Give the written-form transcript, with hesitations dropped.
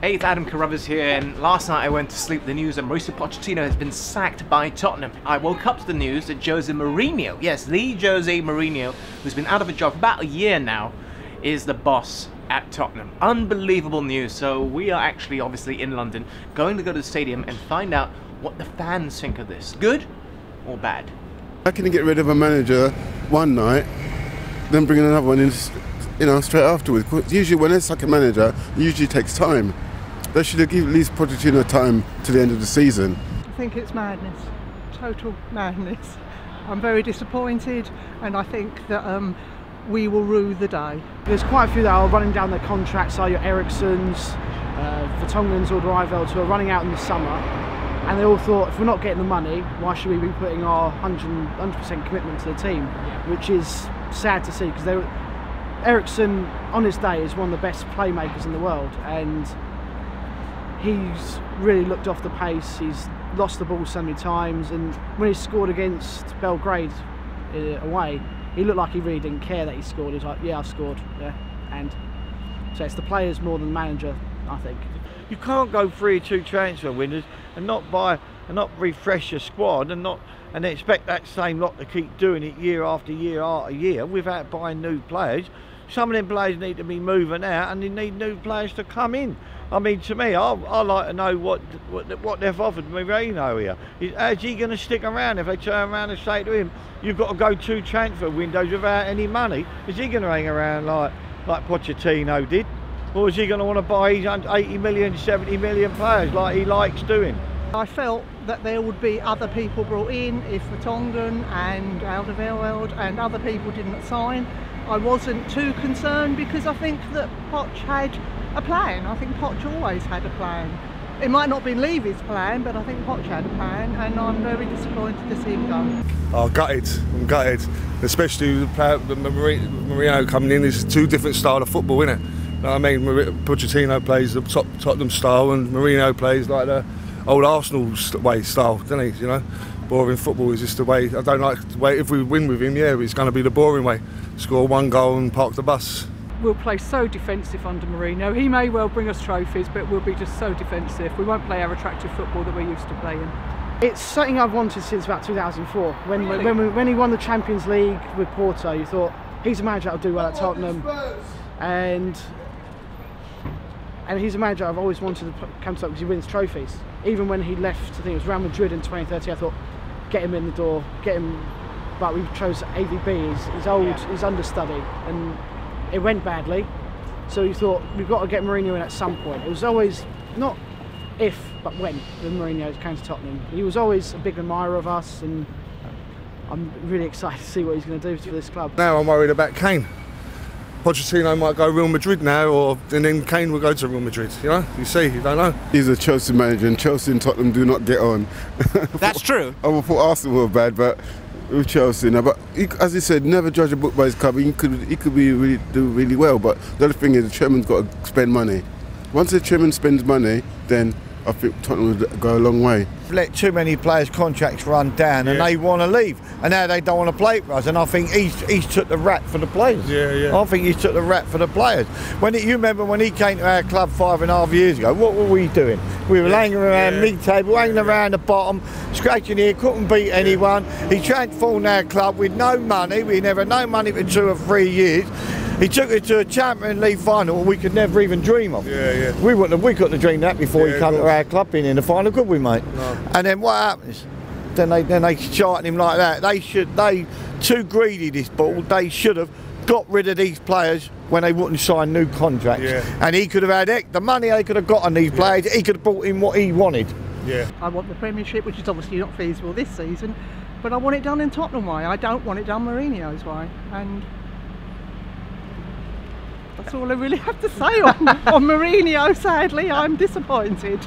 Hey, it's Adam Carruthers here, and last night I went to sleep with the news that Mauricio Pochettino has been sacked by Tottenham. I woke up to the news that Jose Mourinho, yes, the Jose Mourinho, who's been out of a job for about a year now, is the boss at Tottenham. Unbelievable news. So we are actually, obviously in London, going to go to the stadium and find out what the fans think of this. Good or bad? How can you get rid of a manager one night, then bring another one in, straight afterwards? Usually when they sack a manager, it usually takes time. They should have given at least Pochettino time to the end of the season. I think it's madness, total madness. I'm very disappointed, and I think that we will rue the day. There's quite a few that are running down their contracts, are your Ericssons, Vertonghen's or Dreifelds, who are running out in the summer, and they all thought, if we're not getting the money, why should we be putting our 100% commitment to the team? Which is sad to see, because Ericsson, on his day, is one of the best playmakers in the world, and he's really looked off the pace. He's lost the ball so many times, and when he scored against Belgrade away, he looked like he really didn't care that he scored. He was like, yeah, I scored, yeah. And so it's the players more than the manager, I think. You can't go 3 or 2 transfer windows and not refresh your squad and expect that same lot to keep doing it year after year after year without buying new players. Some of them players need to be moving out, and they need new players to come in. I mean, to me, I like to know what they've offered Mourinho here. How's he going to stick around if they turn around and say to him, you've got to go 2 transfer windows without any money? Is he going to hang around like Pochettino did? Or is he going to want to buy his 80 million, 70 million players like he likes doing? I felt that there would be other people brought in if Vertonghen and Alderweireld and other people didn't sign. I wasn't too concerned because I think that Poch had a plan. I think Poch always had a plan. It might not be Levy's plan, but I think Poch had a plan, and I'm very disappointed to see him go. Oh, gutted. I'm gutted. Especially with Mourinho coming in. It's 2 different styles of football, isn't it? You know what I mean? Pochettino plays the Tottenham style, and Mourinho plays like the old Arsenal way style, doesn't he? You know, boring football is just the way. I don't like the way. If we win with him, yeah, it's going to be the boring way. Score 1 goal and park the bus. We'll play so defensive under Mourinho. He may well bring us trophies, but we'll be just so defensive. We won't play our attractive football that we're used to playing. It's something I've wanted since about 2004. When he won the Champions League with Porto, you thought, he's a manager that'll do well at Tottenham. And he's a manager I've always wanted to come to because he wins trophies. Even when he left, I think it was Real Madrid in 2013, I thought, get him in the door, get him. But we chose AVB, his old, his understudy, and it went badly. So you thought, we've got to get Mourinho in at some point. It was always, not if, but when Mourinho came to Tottenham. He was always a big admirer of us, and I'm really excited to see what he's going to do for this club. Now I'm worried about Kane. Pochettino might go Real Madrid now, and then Kane will go to Real Madrid. You know, you see, you don't know. He's a Chelsea manager, and Chelsea and Tottenham do not get on. That's true. I thought Arsenal were bad, but with Chelsea now. But as he said, never judge a book by his cover. He could do really well. But the other thing is, the chairman's got to spend money. Once the chairman spends money, then I think Tottenham will go a long way. Let too many players' contracts run down, and they want to leave, and now they don't want to play for us. And I think he's took the rap for the players. Yeah. I think he's took the rap for the players. You remember when he came to our club 5.5 years ago? What were we doing? We were hanging around mid-table, hanging around the bottom, scratching here, couldn't beat anyone. He transformed our club with no money. We never had no money for 2 or 3 years. He took us to a Champions League final we could never even dream of. Yeah. We couldn't have dreamed that before he came to our club being in the final, could we, mate? No. And then what happens? Then they shot him like that. They too greedy, this ball. They should have got rid of these players when they wouldn't sign new contracts. Yeah. And he could have had the money they could have got on these players. He could have bought in what he wanted. Yeah. I want the Premiership, which is obviously not feasible this season, but I want it done in Tottenham way. I don't want it done Mourinho's way. And that's all I really have to say on Mourinho. Sadly, I'm disappointed.